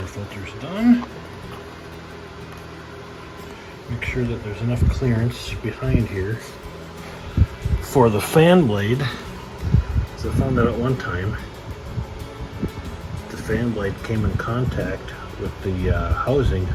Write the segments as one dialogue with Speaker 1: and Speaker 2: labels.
Speaker 1: air filter's done. Make sure that there's enough clearance behind here for the fan blade. So I found out at one time the fan blade came in contact with the housing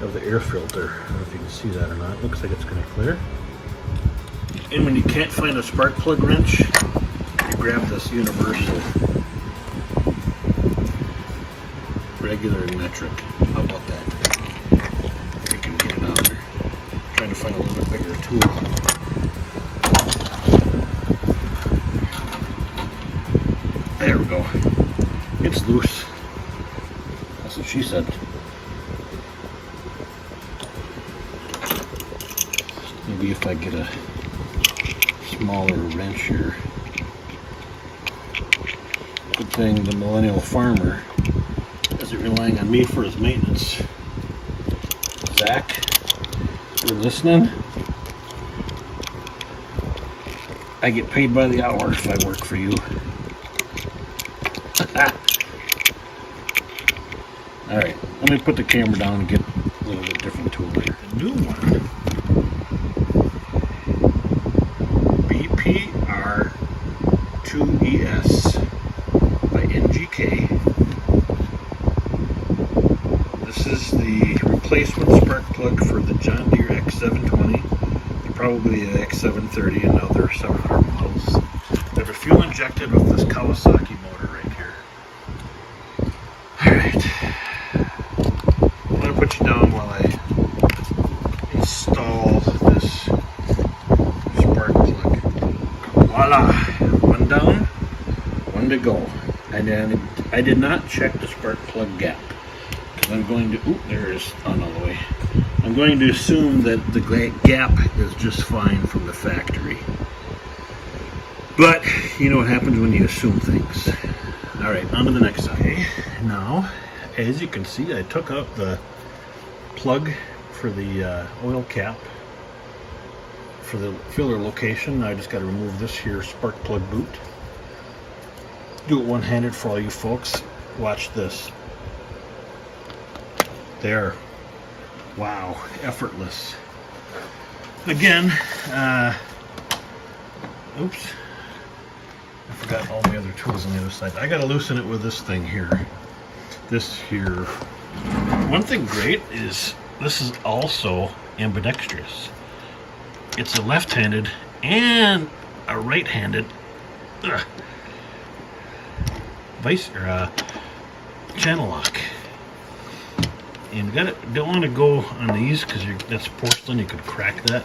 Speaker 1: of the air filter. I don't know if you can see that or not. It looks like it's going to clear. And when you can't find a spark plug wrench, you grab this universal regular and metric. How about that? You can get it out there. I'm trying to find a little bit bigger tool. There we go. It's loose. That's what she said. Maybe if I get a smaller wrench here. Good thing the millennial farmer isn't relying on me for his maintenance. Zach, you're listening? I get paid by the hour if I work for you. Alright, let me put the camera down and get a little bit different tool here. A new one. BPR2ES by NGK. This is the replacement spark plug for the John Deere X720 and probably the X730 and other 700 models. They have a fuel injected with this Kawasaki motor right here. Alright. I'm going to put you down while I install this spark plug. Voila! One down, one to go. I did not check the spark plug gap. I'm going to, there it is on all the way. I'm going to assume that the gap is just fine from the factory. But, you know what happens when you assume things. Alright, on to the next side. Okay, now, as you can see, I took out the plug for the oil cap for the filler location. I just got to remove this here spark plug boot. Do it one-handed for all you folks. Watch this. There. Wow, effortless. Again, oops, I forgot all my other tools on the other side. I gotta loosen it with this thing here. This here. One thing great is this is also ambidextrous. It's a left-handed and a right-handed channel lock. And you don't want to go on these because that's porcelain. You could crack that.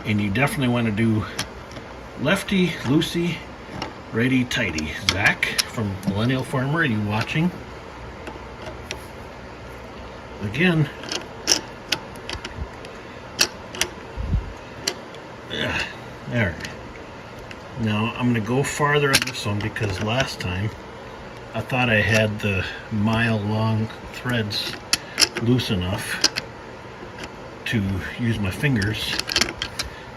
Speaker 1: And you definitely want to do lefty, loosey, righty, tighty. Zach from Millennial Farmer, are you watching? Again. There. Now I'm going to go farther on this one because last time I thought I had the mile-long threads loose enough to use my fingers,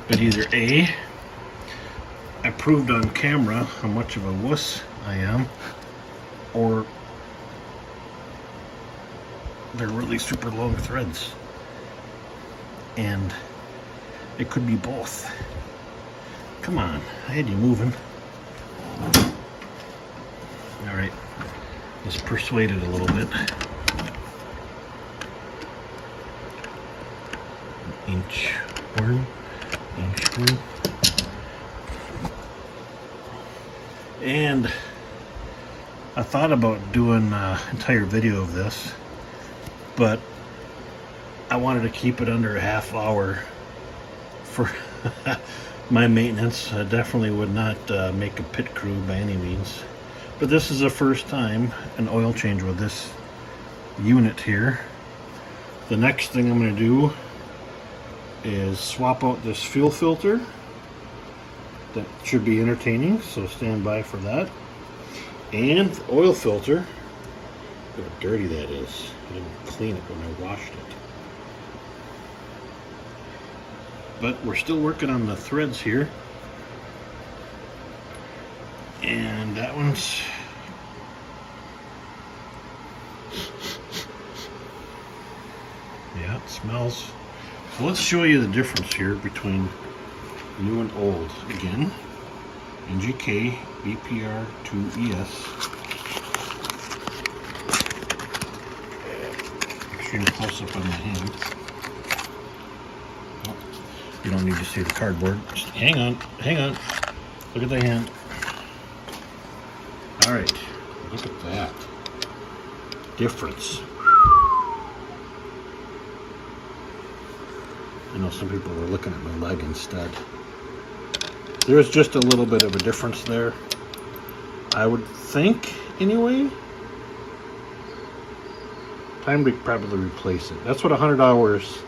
Speaker 1: but either A, I proved on camera how much of a wuss I am, or they're really super long threads, and it could be both. Come on, I had you moving. Alright, just persuade it a little bit. Inchworm. And I thought about doing an entire video of this, but I wanted to keep it under a half hour for my maintenance. I definitely would not make a pit crew by any means. But this is the first time an oil change with this unit here. The next thing I'm going to do is swap out this fuel filter. That should be entertaining, so stand by for that. And the oil filter. Look how dirty that is. I didn't clean it when I washed it. But we're still working on the threads here. And that one's smells. So let's show you the difference here between new and old. Again, NGK BPR2ES. Extreme close up on the hand. Oh, you don't need to see the cardboard. Just hang on. Look at the hand. All right, look at that difference. I know some people were looking at my leg instead. There's just a little bit of a difference there, I would think, anyway. Time to probably replace it. That's what 100 hours,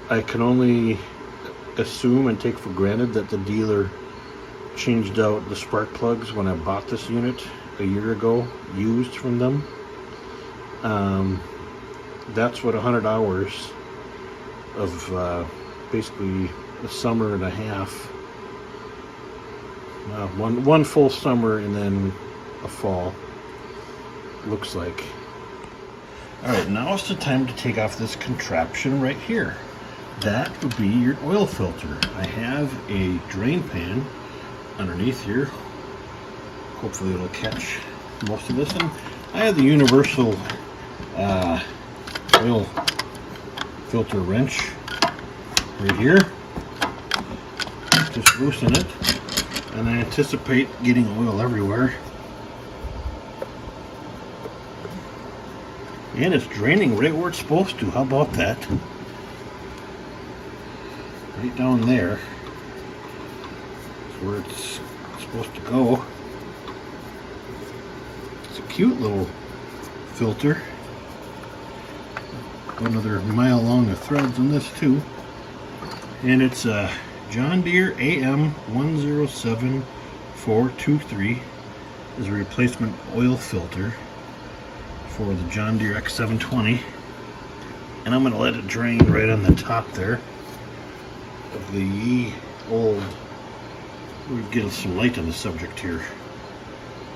Speaker 1: I can only assume and take for granted that the dealer changed out the spark plugs when I bought this unit a year ago, used from them. That's what 100 hours of basically a summer and a half, one full summer and then a fall looks like. All right, now is the time to take off this contraption right here. That would be your oil filter. I have a drain pan underneath here. Hopefully it'll catch most of this. And I have the universal oil filter wrench right here. Just loosen it, and I anticipate getting oil everywhere. And it's draining right where it's supposed to. How about that? Right down there is where it's supposed to go. It's a cute little filter. Another mile long of threads in this too. And it's a John Deere AM107423 is a replacement oil filter for the John Deere X720. And I'm going to let it drain right on the top there of the old. We'll get some light on the subject here.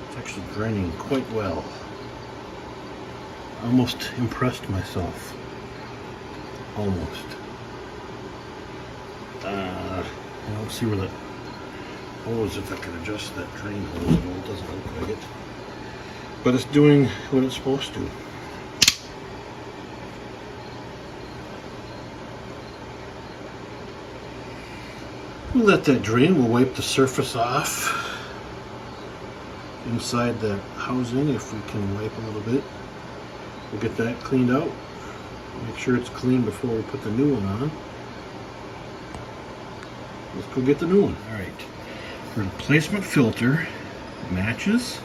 Speaker 1: It's actually draining quite well. Almost impressed myself. Almost. Let's see where the hose, if I can adjust that drain hose at all. It doesn't look like it. But it's doing what it's supposed to. We'll let that drain. We'll wipe the surface off inside that housing if we can wipe a little bit. We'll get that cleaned out. Make sure it's clean before we put the new one on. Let's go get the new one. All right. Replacement filter matches.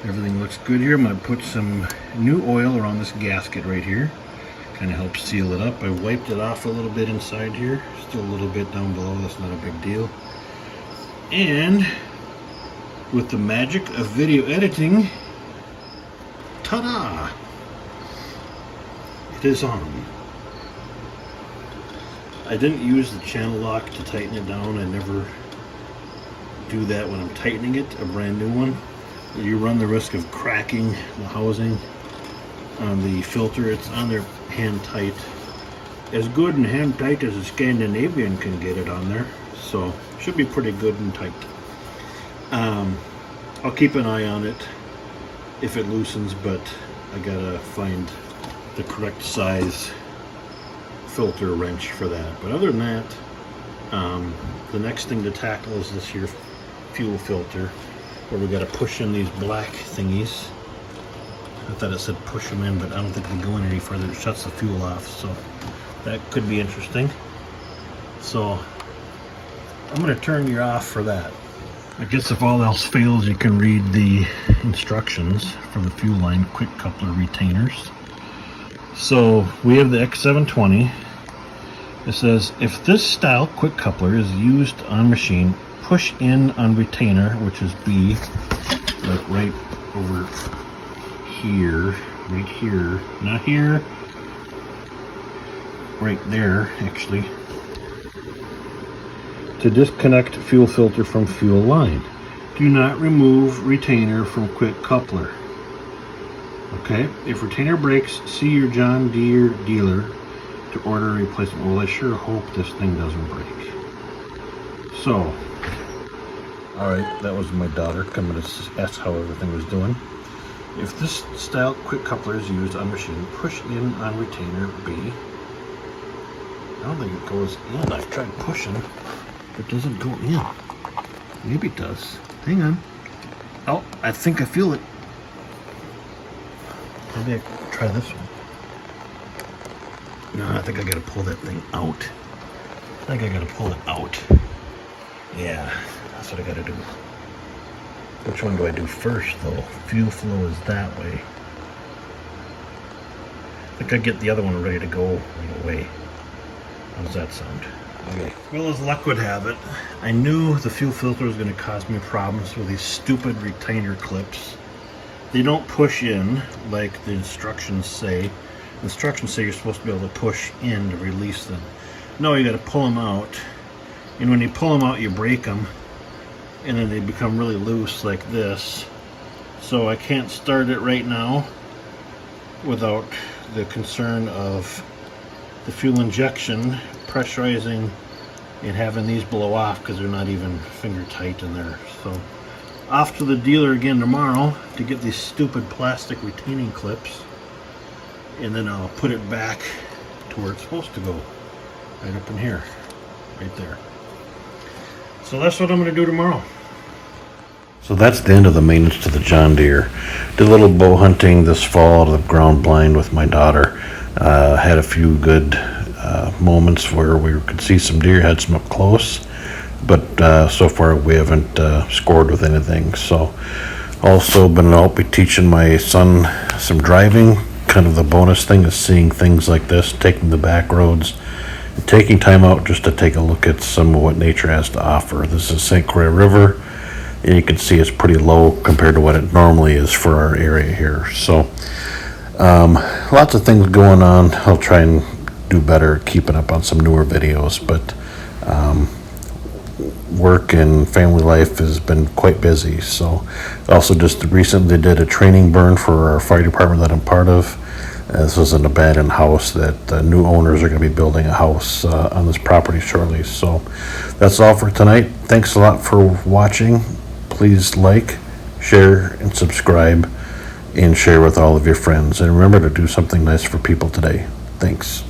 Speaker 1: Everything looks good here. I'm going to put some new oil around this gasket right here. Kind of helps seal it up. I wiped it off a little bit inside here. Still a little bit down below. That's not a big deal. And with the magic of video editing, ta-da! It is on. I didn't use the channel lock to tighten it down. I never do that when I'm tightening it, a brand new one. You run the risk of cracking the housing on the filter. It's on there hand tight. As good and hand tight as a Scandinavian can get it on there. So should be pretty good and tight. I'll keep an eye on it if it loosens, but I gotta find the correct size filter wrench for that. But other than that, the next thing to tackle is this here fuel filter, where we gotta push in these black thingies. I thought it said push them in, but I don't think they go in any further. It shuts the fuel off, so that could be interesting. So I'm gonna turn you off for that. I guess if all else fails, you can read the instructions for the fuel line quick coupler retainers. So we have the X720. It says, if this style quick coupler is used on machine, push in on retainer, which is B, like right over here, right here, not here, right there actually, to disconnect fuel filter from fuel line. Do not remove retainer from quick coupler. Okay, if retainer breaks, see your John Deere dealer to order a replacement. Well, I sure hope this thing doesn't break. So, alright, that was my daughter coming to ask how everything was doing. If this style quick coupler is used on machine, push in on retainer B. I don't think it goes in. I've tried pushing. It doesn't go in. Maybe it does. Hang on. Oh, I think I feel it. Maybe I can try this one. No, I think I gotta pull that thing out. I think I gotta pull it out. Yeah, that's what I gotta do. Which one do I do first, though? Fuel flow is that way. I think I get the other one ready to go right away. How does that sound? Okay. Well, as luck would have it, I knew the fuel filter was going to cause me problems with these stupid retainer clips. They don't push in like the instructions say. The instructions say you're supposed to be able to push in to release them. No, you got to pull them out. And when you pull them out, you break them. And then they become really loose like this. So I can't start it right now without the concern of the fuel injection pressurizing and having these blow off because they're not even finger tight in there. So off to the dealer again tomorrow to get these stupid plastic retaining clips, and then I'll put it back to where it's supposed to go, right up in here, right there. So that's what I'm going to do tomorrow. So that's the end of the maintenance to the John Deere. Did a little bow hunting this fall out of the ground blind with my daughter. Had a few good moments where we could see some deer, had some up close, but so far we haven't scored with anything. So also I'll be teaching my son some driving. Kind of the bonus thing is seeing things like this, taking the back roads, and taking time out just to take a look at some of what nature has to offer. This is St. Croix River, and you can see it's pretty low compared to what it normally is for our area here. So lots of things going on. I'll try and do better keeping up on some newer videos, but work and family life has been quite busy. So also just recently did a training burn for our fire department that I'm part of. This is an abandoned house that new owners are going to be building a house on this property shortly. So that's all for tonight. Thanks a lot for watching. Please like, share, and subscribe, and share with all of your friends. And remember to do something nice for people today. Thanks.